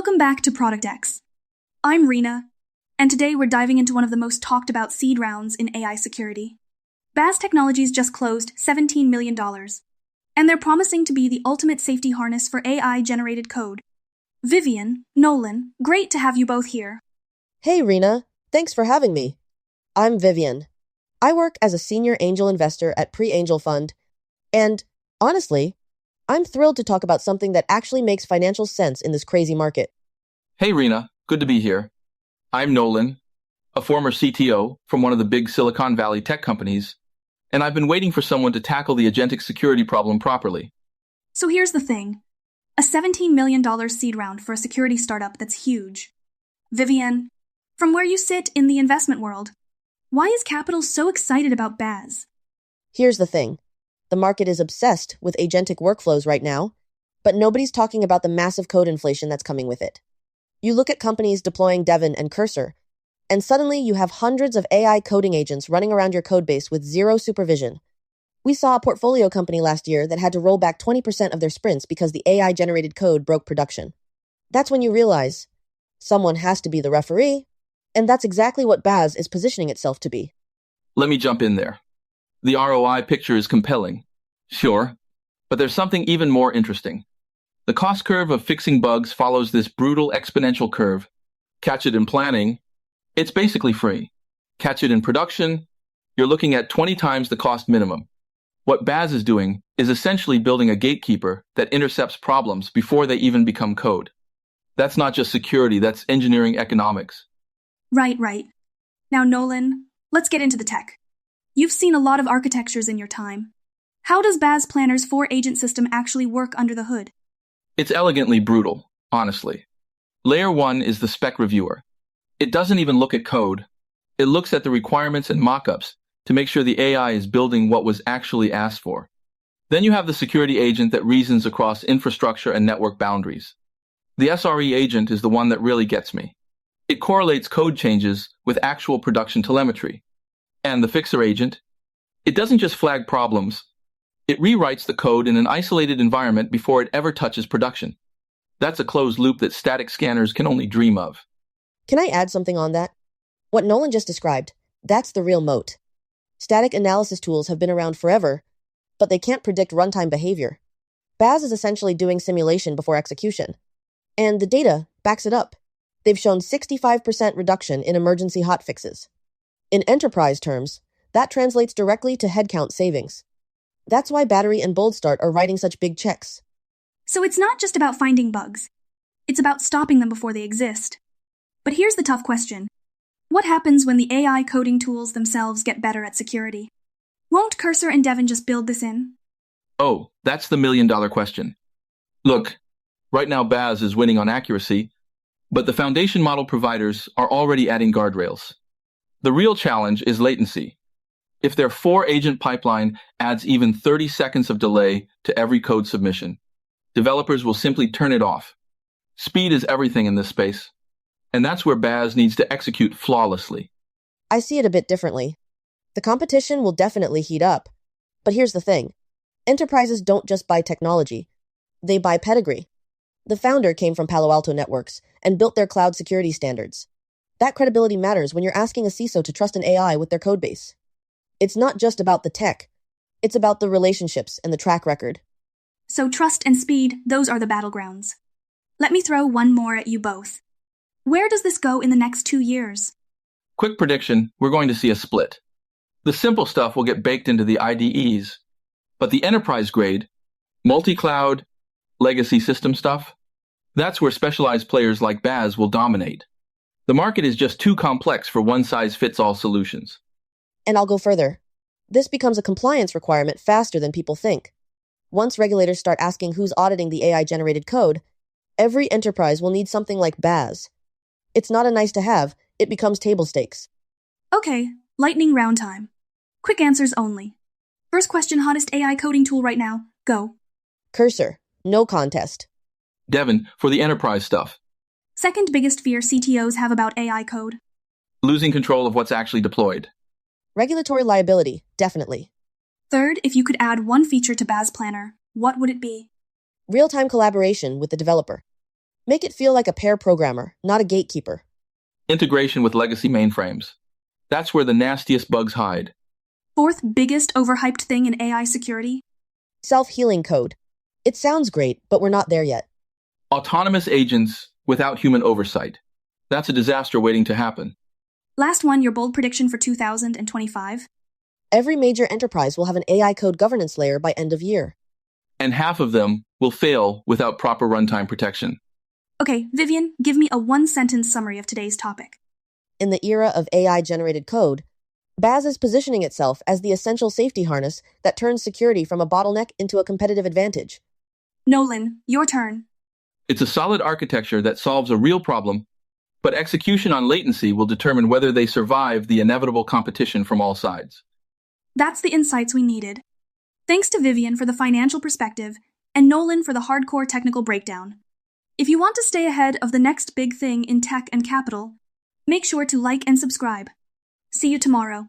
Welcome back to Product X. I'm Rena, and today we're diving into one of the most talked about seed rounds in AI security. Baz Technologies just closed $17 million, and they're promising to be the ultimate safety harness for AI-generated code. Vivian, Nolan, great to have you both here. Hey, Rena. Thanks for having me. I'm Vivian. I work as a senior angel investor at PreAngel Fund, and honestly, I'm thrilled to talk about something that actually makes financial sense in this crazy market. Hey, Rena. Good to be here. I'm Nolan, a former CTO from one of the big Silicon Valley tech companies, and I've been waiting for someone to tackle the agentic security problem properly. So here's the thing. A $17 million seed round for a security startup that's huge. Vivian, from where you sit in the investment world, why is capital so excited about Baz? Here's the thing. The market is obsessed with agentic workflows right now, but nobody's talking about the massive code inflation that's coming with it. You look at companies deploying Devin and Cursor, and suddenly you have hundreds of AI coding agents running around your codebase with zero supervision. We saw a portfolio company last year that had to roll back 20% of their sprints because the AI-generated code broke production. That's when you realize someone has to be the referee, and that's exactly what Baz is positioning itself to be. Let me jump in there. The ROI picture is compelling, sure, but there's something even more interesting. The cost curve of fixing bugs follows this brutal exponential curve. Catch it in planning, it's basically free. Catch it in production, you're looking at 20 times the cost minimum. What Baz is doing is essentially building a gatekeeper that intercepts problems before they even become code. That's not just security, that's engineering economics. Right. Now, Nolan, let's get into the tech. You've seen a lot of architectures in your time. How does Baz Planner's 4-agent system actually work under the hood? It's elegantly brutal, honestly. Layer 1 is the Spec Reviewer. It doesn't even look at code. It looks at the requirements and mockups to make sure the AI is building what was actually asked for. Then you have the security agent that reasons across infrastructure and network boundaries. The SRE agent is the one that really gets me. It correlates code changes with actual production telemetry. And the fixer agent, it doesn't just flag problems. It rewrites the code in an isolated environment before it ever touches production. That's a closed loop that static scanners can only dream of. Can I add something on that? What Nolan just described, that's the real moat. Static analysis tools have been around forever, but they can't predict runtime behavior. Baz is essentially doing simulation before execution. And the data backs it up. They've shown 65% reduction in emergency hotfixes. In enterprise terms, that translates directly to headcount savings. That's why Battery and Boldstart are writing such big checks. So it's not just about finding bugs. It's about stopping them before they exist. But here's the tough question. What happens when the AI coding tools themselves get better at security? Won't Cursor and Devin just build this in? Oh, that's the million-dollar question. Look, right now Baz is winning on accuracy, but the foundation model providers are already adding guardrails. The real challenge is latency. If their 4-agent pipeline adds even 30 seconds of delay to every code submission, developers will simply turn it off. Speed is everything in this space, and that's where Baz needs to execute flawlessly. I see it a bit differently. The competition will definitely heat up. But here's the thing. Enterprises don't just buy technology. They buy pedigree. The founder came from Palo Alto Networks and built their cloud security standards. That credibility matters when you're asking a CISO to trust an AI with their codebase. It's not just about the tech. It's about the relationships and the track record. So trust and speed, those are the battlegrounds. Let me throw one more at you both. Where does this go in the next 2 years? Quick prediction, we're going to see a split. The simple stuff will get baked into the IDEs, but the enterprise grade, multi-cloud, legacy system stuff, that's where specialized players like Baz will dominate. The market is just too complex for one-size-fits-all solutions. And I'll go further. This becomes a compliance requirement faster than people think. Once regulators start asking who's auditing the AI-generated code, every enterprise will need something like Baz. It's not a nice-to-have, it becomes table stakes. Okay, lightning round time. Quick answers only. First question, hottest AI coding tool right now. Go. Cursor, no contest. Devin, for the enterprise stuff. Second biggest fear CTOs have about AI code. Losing control of what's actually deployed. Regulatory liability, definitely. Third, if you could add one feature to Baz Planner, what would it be? Real-time collaboration with the developer. Make it feel like a pair programmer, not a gatekeeper. Integration with legacy mainframes. That's where the nastiest bugs hide. Fourth biggest overhyped thing in AI security? Self-healing code. It sounds great, but we're not there yet. Autonomous agents without human oversight. That's a disaster waiting to happen. Last one, your bold prediction for 2025? Every major enterprise will have an AI code governance layer by end of year. And half of them will fail without proper runtime protection. Okay, Vivian, give me a one-sentence summary of today's topic. In the era of AI-generated code, Baz is positioning itself as the essential safety harness that turns security from a bottleneck into a competitive advantage. Nolan, your turn. It's a solid architecture that solves a real problem, but execution on latency will determine whether they survive the inevitable competition from all sides. That's the insights we needed. Thanks to Vivian for the financial perspective, and Nolan for the hardcore technical breakdown. If you want to stay ahead of the next big thing in tech and capital, make sure to like and subscribe. See you tomorrow.